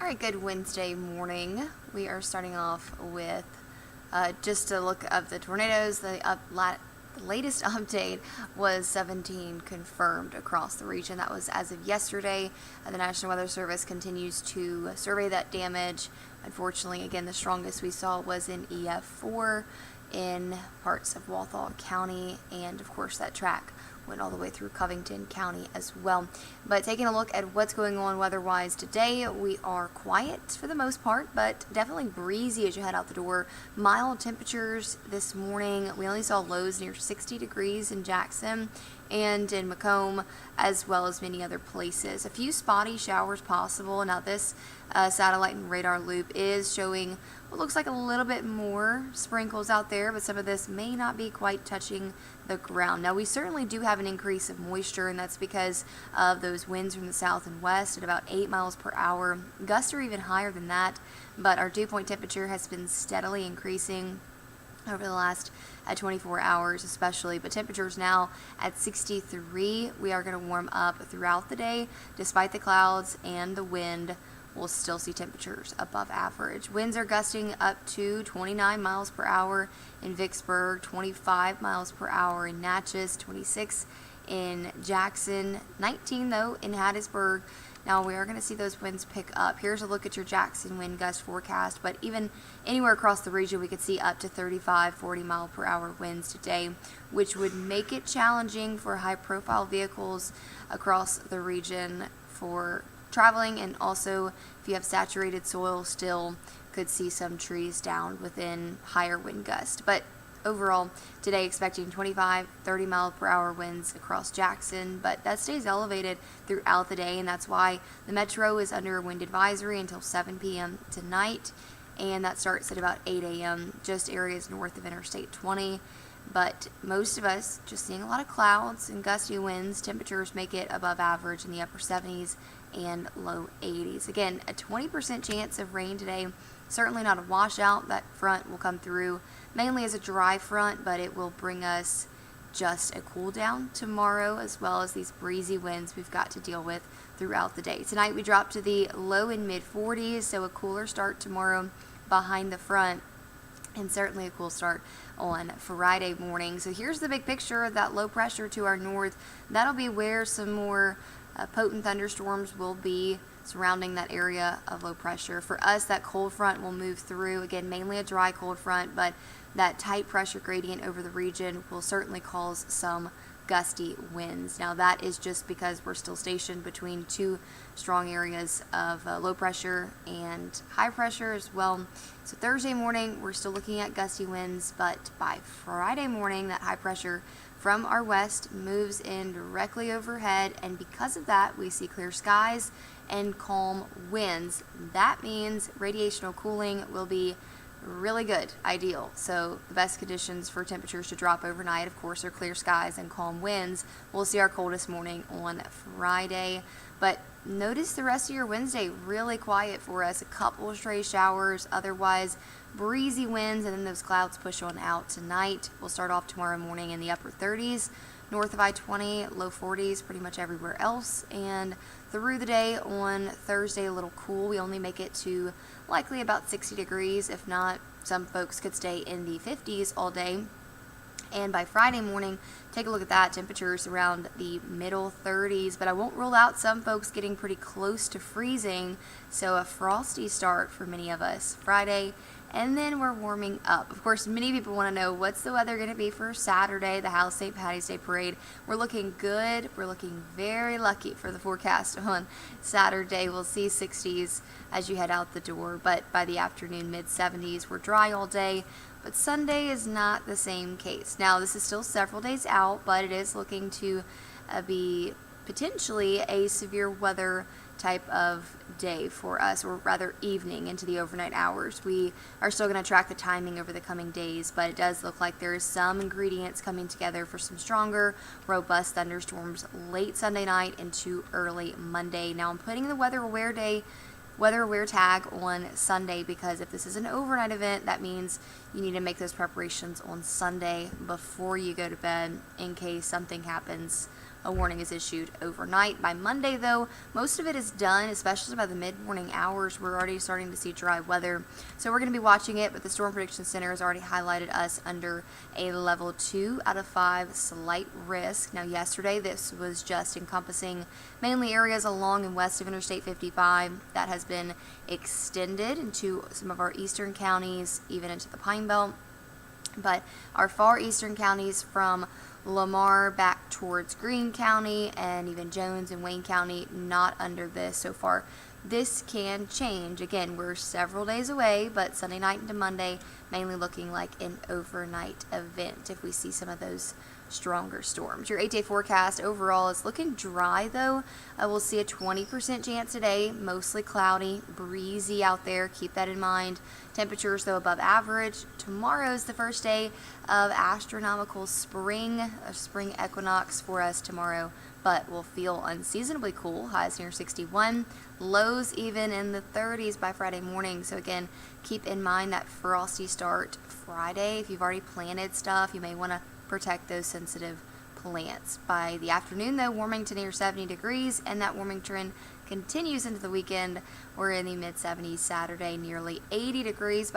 Alright, good Wednesday morning. We are starting off with just a look of the tornadoes. The latest update was 17 confirmed across the region. That was as of yesterday. The National Weather Service continues to survey that damage. Unfortunately, again, the strongest we saw was in EF4 in parts of Walthall County, and of course that track went all the way through Covington County as well. But taking a look at what's going on weather-wise today, we are quiet for the most part, but definitely breezy as you head out the door. Mild temperatures this morning. We only saw lows near 60 degrees in Jackson and in Macomb, as well as many other places. A few spotty showers possible. Now this satellite and radar loop is showing what looks like a little bit more sprinkles out there, but some of this may not be quite touching the ground. Now we certainly do have an increase of moisture, and that's because of those winds from the south and west at about 8 miles per hour. Gusts are even higher than that, but our dew point temperature has been steadily increasing over the last 24 hours especially, but temperatures now at 63. We are going to warm up throughout the day despite the clouds and the wind. We'll still see temperatures above average. Winds are gusting up to 29 miles per hour in Vicksburg, 25 miles per hour in Natchez, 26 in Jackson, 19 though in Hattiesburg. Now we are going to see those winds pick up. Here's a look at your Jackson wind gust forecast, but even anywhere across the region we could see up to 35, 40 mile per hour winds today, which would make it challenging for high profile vehicles across the region for traveling, and also if you have saturated soil still could see some trees down within higher wind gust. But overall today expecting 25, 30 mile per hour winds across Jackson, but that stays elevated throughout the day, and that's why the metro is under a wind advisory until 7 p.m. tonight, and that starts at about 8 a.m. just areas north of Interstate 20. But most of us just seeing a lot of clouds and gusty winds. Temperatures make it above average in the upper 70s and low 80s. Again, a 20% chance of rain today. Certainly not a washout. That front will come through mainly as a dry front, but it will bring us just a cool down tomorrow, as well as these breezy winds we've got to deal with throughout the day. Tonight we drop to the low and mid 40s, so a cooler start tomorrow behind the front, and certainly a cool start on Friday morning. So here's the big picture of that low pressure to our north. That'll be where some more potent thunderstorms will be surrounding that area of low pressure. For us, that cold front will move through, again, mainly a dry cold front, but that tight pressure gradient over the region will certainly cause some gusty winds. Now that is just because we're still stationed between two strong areas of low pressure and high pressure as well. So Thursday morning we're still looking at gusty winds, but by Friday morning that high pressure from our west moves in directly overhead, and because of that we see clear skies and calm winds. That means radiational cooling will be really good, ideal. So the best conditions for temperatures to drop overnight, of course, are clear skies and calm winds. We'll see our coldest morning on Friday, but notice the rest of your Wednesday really quiet for us. A couple of stray showers, otherwise breezy winds, and then those clouds push on out tonight. We'll start off tomorrow morning in the upper 30s north of I-20, low 40s pretty much everywhere else, and through the day on Thursday a little cool. We only make it to likely about 60 degrees. If not, some folks could stay in the 50s all day. And by Friday morning, take a look at that, temperatures around the middle 30s, but I won't rule out some folks getting pretty close to freezing, so a frosty start for many of us Friday, and then we're warming up. Of course, many people want to know what's the weather going to be for Saturday, the House St. Patty's Day Parade. We're looking good. We're looking very lucky for the forecast on Saturday. We'll see 60s as you head out the door, but by the afternoon, mid 70s. We're dry all day. But Sunday is not the same case. Now, this is still several days out, but it is looking to be potentially a severe weather type of day for us, or rather evening into the overnight hours. We are still going to track the timing over the coming days, but it does look like there is some ingredients coming together for some stronger, robust thunderstorms late Sunday night into early Monday. Now, I'm putting the weather aware tag on Sunday, because if this is an overnight event, that means you need to make those preparations on Sunday before you go to bed in case something happens a warning is issued overnight. By Monday, though, most of it is done, especially by the mid-morning hours. We're already starting to see dry weather, so we're going to be watching it, but the Storm Prediction Center has already highlighted us under a level 2 out of 5 slight risk. Now, yesterday, this was just encompassing mainly areas along and west of Interstate 55. That has been extended into some of our eastern counties, even into the Pine Belt. But our far eastern counties from Lamar back towards Greene County and even Jones and Wayne County, not under this so far. This can change. Again, we're several days away, but Sunday night into Monday, mainly looking like an overnight event if we see some of those stronger storms. Your 8-day forecast overall is looking dry, though. We'll see a 20% chance today, mostly cloudy, breezy out there. Keep that in mind. Temperatures, though, above average. Tomorrow's the first day of astronomical spring, a spring equinox for us tomorrow, but will feel unseasonably cool. Highs near 61, lows even in the 30s by Friday morning. So again, keep in mind that frosty start Friday. If you've already planted stuff, you may want to protect those sensitive plants. By the afternoon, though, warming to near 70 degrees, and that warming trend continues into the weekend. We're in the mid-70s Saturday, nearly 80 degrees.